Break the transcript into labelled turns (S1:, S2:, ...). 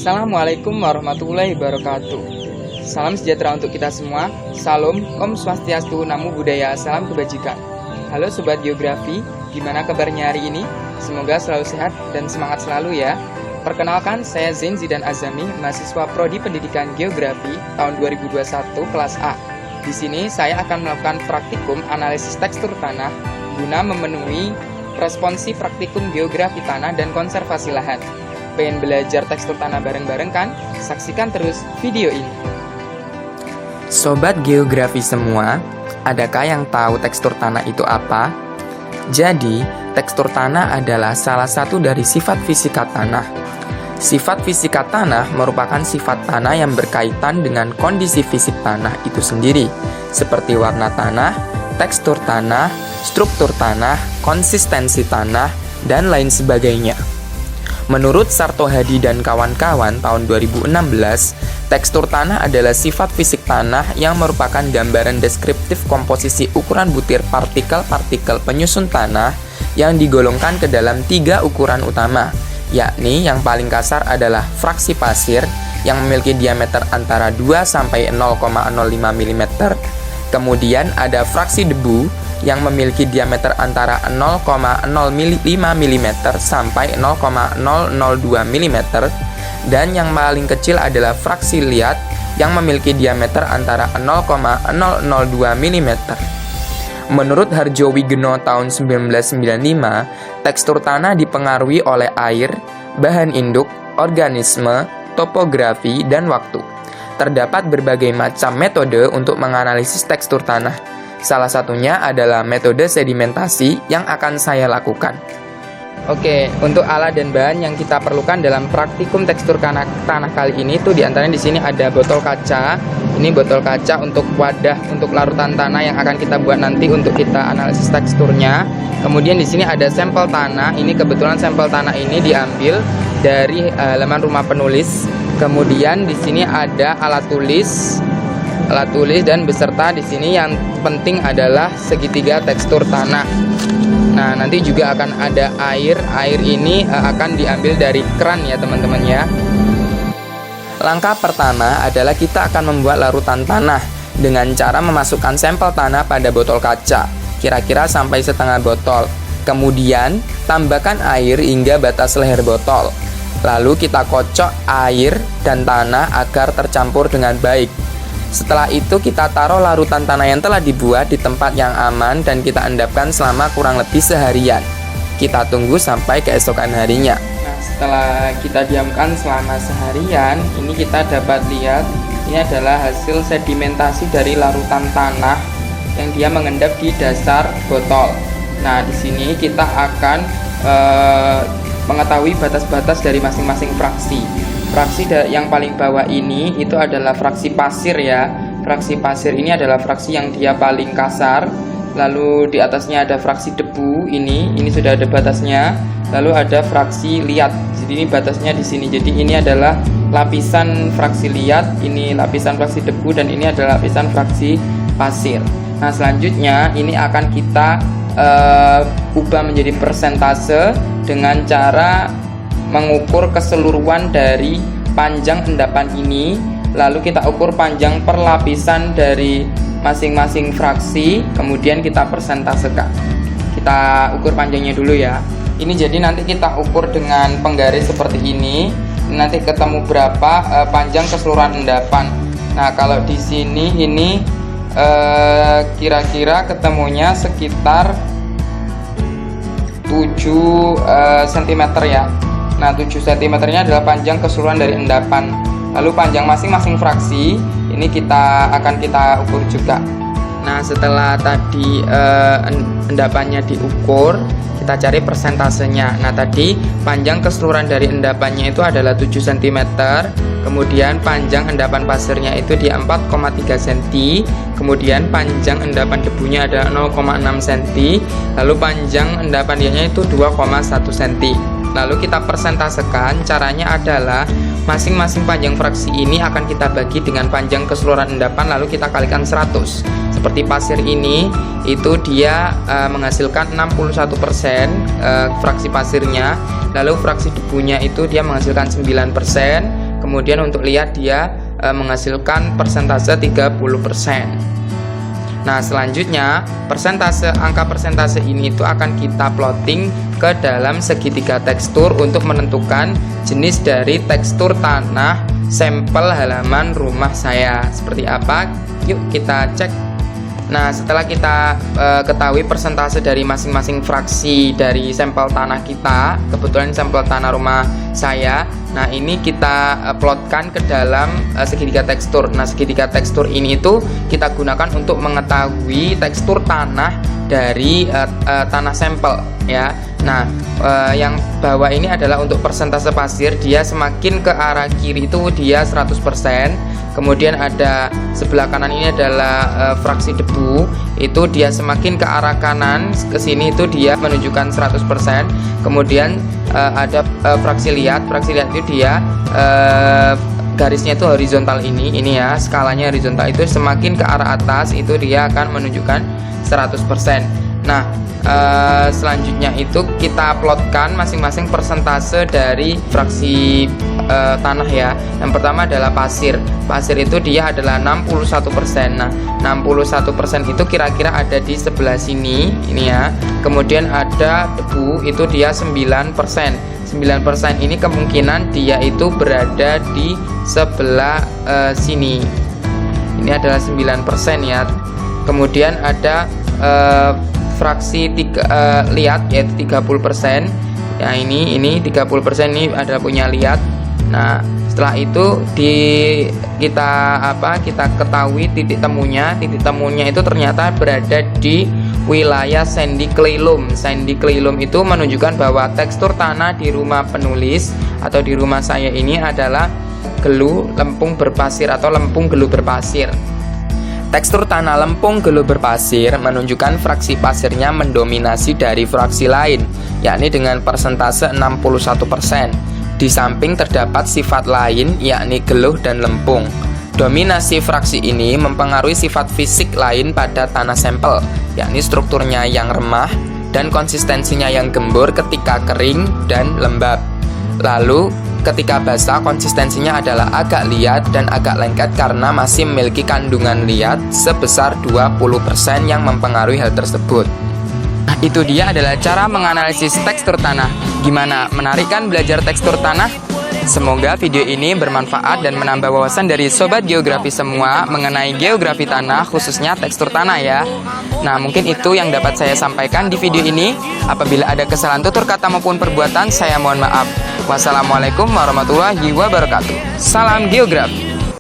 S1: Assalamualaikum warahmatullahi wabarakatuh. Salam sejahtera untuk kita semua. Salam, Om Swastiastu, Namo Buddhaya, salam kebajikan. Halo Sobat Geografi, gimana kabarnya hari ini? Semoga selalu sehat dan semangat selalu ya. Perkenalkan, saya Zain Zidan Azami, mahasiswa Prodi Pendidikan Geografi tahun 2021 kelas A. Di sini saya akan melakukan praktikum analisis tekstur tanah guna memenuhi responsi praktikum geografi tanah dan konservasi lahan. Pengen belajar tekstur tanah bareng-bareng kan? Saksikan terus video ini.
S2: Sobat geografi semua, adakah yang tahu tekstur tanah itu apa? Jadi, tekstur tanah adalah salah satu dari sifat fisika tanah. Sifat fisika tanah merupakan sifat tanah yang berkaitan dengan kondisi fisik tanah itu sendiri, seperti warna tanah, tekstur tanah, struktur tanah, konsistensi tanah, dan lain sebagainya. Menurut Sarto Hadi dan kawan-kawan tahun 2016, tekstur tanah adalah sifat fisik tanah yang merupakan gambaran deskriptif komposisi ukuran butir partikel-partikel penyusun tanah yang digolongkan ke dalam 3 ukuran utama, yakni yang paling kasar adalah fraksi pasir yang memiliki diameter antara 2 sampai 0,05 mm. Kemudian ada fraksi debu yang memiliki diameter antara 0,005 mm sampai 0,002 mm, dan yang paling kecil adalah fraksi liat yang memiliki diameter antara 0,002 mm. Menurut Harjowigeno tahun 1995, tekstur tanah dipengaruhi oleh air, bahan induk, organisme, topografi, dan waktu. Terdapat berbagai macam metode untuk menganalisis tekstur tanah. Salah satunya adalah metode sedimentasi yang akan saya lakukan.
S1: Oke, untuk alat dan bahan yang kita perlukan dalam praktikum tekstur tanah kali ini tuh diantaranya di sini ada botol kaca. Ini botol kaca untuk wadah untuk larutan tanah yang akan kita buat nanti untuk kita analisis teksturnya. Kemudian di sini ada sampel tanah. Ini kebetulan sampel tanah ini diambil dari halaman rumah penulis. Kemudian di sini ada alat tulis dan beserta di sini yang penting adalah segitiga tekstur tanah. Nah, nanti juga akan ada air. Air ini akan diambil dari keran ya teman-teman ya.
S2: Langkah pertama adalah kita akan membuat larutan tanah dengan cara memasukkan sampel tanah pada botol kaca, kira-kira sampai setengah botol. Kemudian, tambahkan air hingga batas leher botol. Lalu kita kocok air dan tanah agar tercampur dengan baik. Setelah itu kita taruh larutan tanah yang telah dibuat di tempat yang aman dan kita endapkan selama kurang lebih seharian. Kita tunggu sampai keesokan harinya.
S1: Nah, setelah kita diamkan selama seharian, ini kita dapat lihat ini adalah hasil sedimentasi dari larutan tanah yang dia mengendap di dasar botol. Nah, di sini kita akan mengetahui batas-batas dari masing-masing fraksi. Fraksi yang paling bawah ini itu adalah fraksi pasir ya. Fraksi pasir ini adalah fraksi yang dia paling kasar. Lalu di atasnya ada fraksi debu, ini sudah ada batasnya. Lalu ada fraksi liat. Jadi ini batasnya di sini. Jadi ini adalah lapisan fraksi liat, ini lapisan fraksi debu, dan ini adalah lapisan fraksi pasir. Nah, selanjutnya ini akan kita ubah menjadi persentase dengan cara mengukur keseluruhan dari panjang endapan ini, lalu kita ukur panjang per lapisan dari masing-masing fraksi, kemudian kita persentasekan. Kita ukur panjangnya dulu ya. Ini jadi nanti kita ukur dengan penggaris seperti ini. Nanti ketemu berapa panjang keseluruhan endapan. Nah, kalau di sini ini kira-kira ketemunya sekitar 7 cm ya. Nah, 7 cm-nya adalah panjang keseluruhan dari endapan. Lalu panjang masing-masing fraksi ini akan kita ukur juga. Nah, setelah tadi endapannya diukur, kita cari persentasenya. Nah, tadi panjang keseluruhan dari endapannya itu adalah 7 cm. Kemudian panjang endapan pasirnya itu di 4,3 cm. Kemudian panjang endapan debunya adalah 0,6 cm. Lalu panjang endapan liatnya itu 2,1 cm. Lalu kita persentasekan. Caranya adalah masing-masing panjang fraksi ini akan kita bagi dengan panjang keseluruhan endapan, lalu kita kalikan 100. Seperti pasir ini, itu dia menghasilkan 61% fraksi pasirnya. Lalu fraksi debunya itu dia menghasilkan 9%. Kemudian untuk lihat dia menghasilkan persentase 30%. Nah, selanjutnya angka persentase ini itu akan kita plotting ke dalam segitiga tekstur untuk menentukan jenis dari tekstur tanah sampel halaman rumah saya seperti apa. Yuk kita cek. Nah, setelah kita ketahui persentase dari masing-masing fraksi dari sampel tanah kita, kebetulan sampel tanah rumah saya, nah ini kita plotkan ke dalam segitiga tekstur. Nah, segitiga tekstur ini itu kita gunakan untuk mengetahui tekstur tanah dari tanah sampel ya. Nah, yang bawah ini adalah untuk persentase pasir, dia semakin ke arah kiri itu dia 100%. Kemudian ada sebelah kanan ini adalah fraksi debu, itu dia semakin ke arah kanan ke sini itu dia menunjukkan 100%. Kemudian ada fraksi liat itu dia garisnya itu horizontal ini ya, skalanya horizontal itu semakin ke arah atas itu dia akan menunjukkan 100%. Nah, selanjutnya itu kita plotkan masing-masing persentase dari fraksi tanah ya. Yang pertama adalah pasir. Pasir itu dia adalah 61%. Nah, 61% itu kira-kira ada di sebelah sini ini ya. Kemudian ada debu itu dia 9%. 9% ini kemungkinan dia itu berada di sebelah sini. Ini adalah 9% ya. Kemudian ada fraksi liat yaitu 30%. Ya, ini 30% ini adalah punya liat. Nah, setelah itu kita ketahui titik temunya. Titik temunya itu ternyata berada di wilayah Sandy Cleilum. Sandy Cleilum itu menunjukkan bahwa tekstur tanah di rumah penulis atau di rumah saya ini adalah gelu lempung berpasir atau lempung gelu berpasir.
S2: Tekstur tanah lempung gelu berpasir menunjukkan fraksi pasirnya mendominasi dari fraksi lain, yakni dengan persentase 61%. Di samping terdapat sifat lain, yakni geluh dan lempung. Dominasi fraksi ini mempengaruhi sifat fisik lain pada tanah sampel, yakni strukturnya yang remah dan konsistensinya yang gembur ketika kering dan lembab. Lalu, ketika basah konsistensinya adalah agak liat dan agak lengket karena masih memiliki kandungan liat sebesar 20% yang mempengaruhi hal tersebut. Nah, itu dia adalah cara menganalisis tekstur tanah. Gimana? Menarik kan belajar tekstur tanah? Semoga video ini bermanfaat dan menambah wawasan dari sobat geografi semua mengenai geografi tanah, khususnya tekstur tanah ya. Nah, mungkin itu yang dapat saya sampaikan di video ini. Apabila ada kesalahan tutur kata maupun perbuatan, saya mohon maaf. Wassalamualaikum warahmatullahi wabarakatuh. Salam geografi.